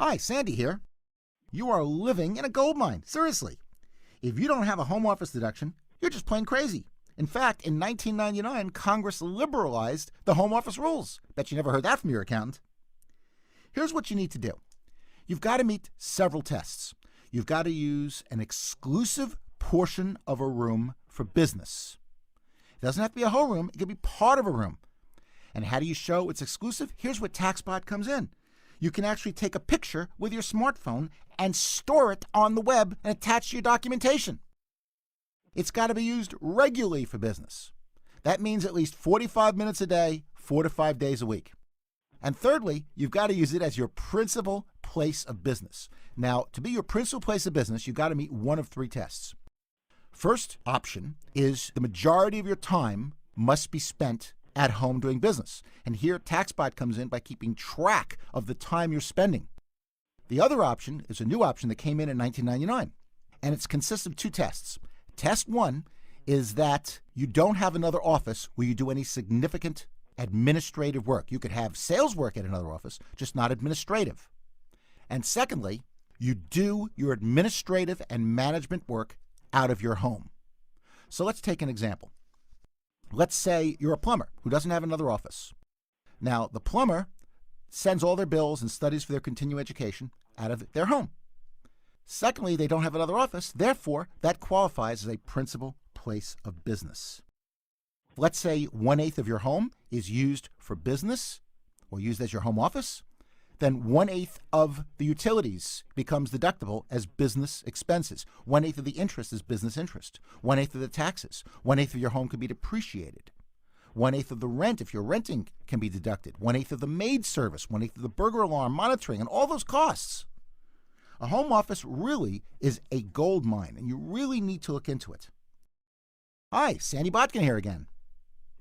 Hi, Sandy here. You are living in a gold mine, seriously. If you don't have a home office deduction, you're just plain crazy. In fact, in 1999, Congress liberalized the home office rules. Bet you never heard that from your accountant. Here's what you need to do. You've got to meet several tests. You've got to use an exclusive portion of a room for business. It doesn't have to be a whole room. It can be part of a room. And how do you show it's exclusive? Here's where Taxbot comes in. You can actually take a picture with your smartphone and store it on the web and attach to your documentation. It's got to be used regularly for business. That means at least 45 minutes a day, 4 to 5 days a week. And thirdly, you've got to use it as your principal place of business. Now, to be your principal place of business, you've got to meet one of 3 tests. First option is the majority of your time must be spent at home doing business. And here Taxbot comes in by keeping track of the time you're spending. The other option is a new option that came in 1999, and it consists of 2 tests. Test 1 is that you don't have another office where you do any significant administrative work. You could have sales work at another office, just not administrative. And secondly, you do your administrative and management work out of your home. So let's take an example. Let's say you're a plumber who doesn't have another office. Now, the plumber sends all their bills and studies for their continuing education out of their home. Secondly, they don't have another office. Therefore, that qualifies as a principal place of business. Let's say 1/8 of your home is used for business or used as your home office. Then 1/8 of the utilities becomes deductible as business expenses. 1/8 of the interest is business interest. 1/8 of the taxes. 1/8 of your home can be depreciated. 1/8 of the rent, if you're renting, can be deducted. 1/8 of the maid service. 1/8 of the burglar alarm monitoring, and all those costs. A home office really is a gold mine, and you really need to look into it. Hi, Sandy Botkin here again.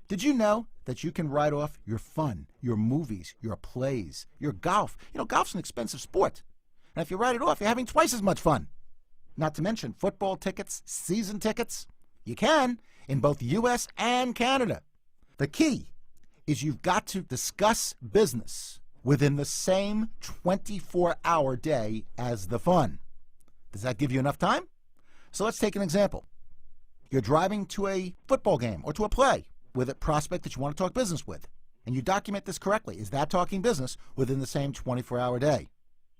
Did you know that you can write off your fun, your movies, your plays, your golf? You know, golf's an expensive sport. And if you write it off, you're having twice as much fun. Not to mention football tickets, season tickets. You can in both U.S. and Canada. The key is you've got to discuss business within the same 24-hour day as the fun. Does that give you enough time? So let's take an example. You're driving to a football game or to a play with a prospect that you want to talk business with, and you document this correctly. Is that talking business within the same 24-hour day?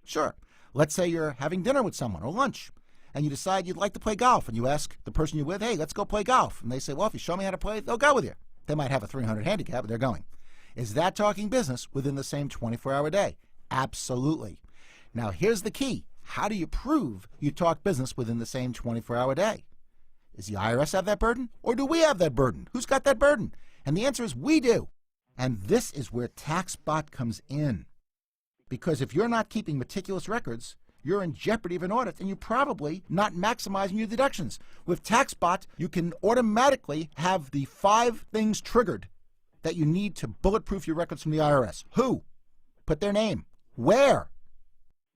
Sure. Let's say you're having dinner with someone or lunch, and you decide you'd like to play golf, and you ask the person you're with, hey, let's go play golf. And they say, well, if you show me how to play, they'll go with you. They might have a 300 handicap, but they're going. Is that talking business within the same 24-hour day? Absolutely. Now, here's the key. How do you prove you talk business within the same 24-hour day? Does the IRS have that burden, or do we have that burden? Who's got that burden? And the answer is we do. And this is where Taxbot comes in. Because if you're not keeping meticulous records, you're in jeopardy of an audit, and you're probably not maximizing your deductions. With Taxbot, you can automatically have the 5 things triggered that you need to bulletproof your records from the IRS. Who? Put their name. Where?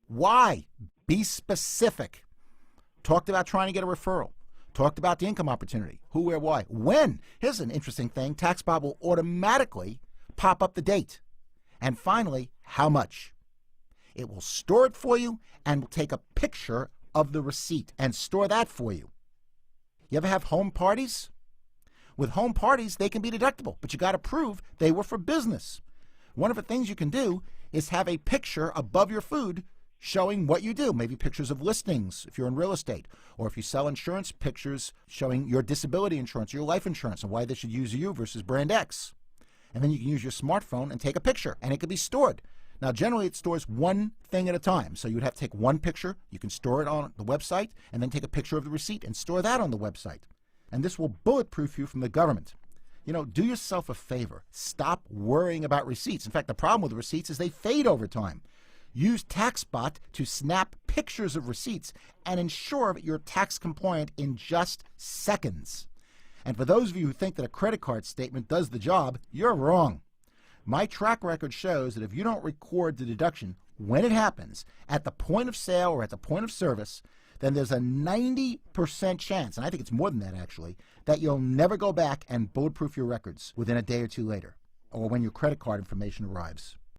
Why? Be specific. Talked about trying to get a referral. Talked about the income opportunity. Who, where, why. When? Here's an interesting thing. Taxbot will automatically pop up the date. And finally, how much. It will store it for you and will take a picture of the receipt and store that for you. You ever have home parties? With home parties, they can be deductible, but you got to prove they were for business. One of the things you can do is have a picture above your food showing what you do, maybe pictures of listings if you're in real estate, or if you sell insurance, pictures showing your disability insurance, your life insurance, and why they should use you versus brand X. And then you can use your smartphone and take a picture, and it can be stored. Now, generally, it stores one thing at a time, so you would have to take one picture, you can store it on the website, and then take a picture of the receipt and store that on the website. And this will bulletproof you from the government. You know, do yourself a favor. Stop worrying about receipts. In fact, the problem with receipts is they fade over time. Use Taxbot to snap pictures of receipts and ensure that you're tax compliant in just seconds. And for those of you who think that a credit card statement does the job, you're wrong. My track record shows that if you don't record the deduction when it happens, at the point of sale or at the point of service, then there's a 90% chance, and I think it's more than that actually, that you'll never go back and bulletproof your records within a day or two later, or when your credit card information arrives.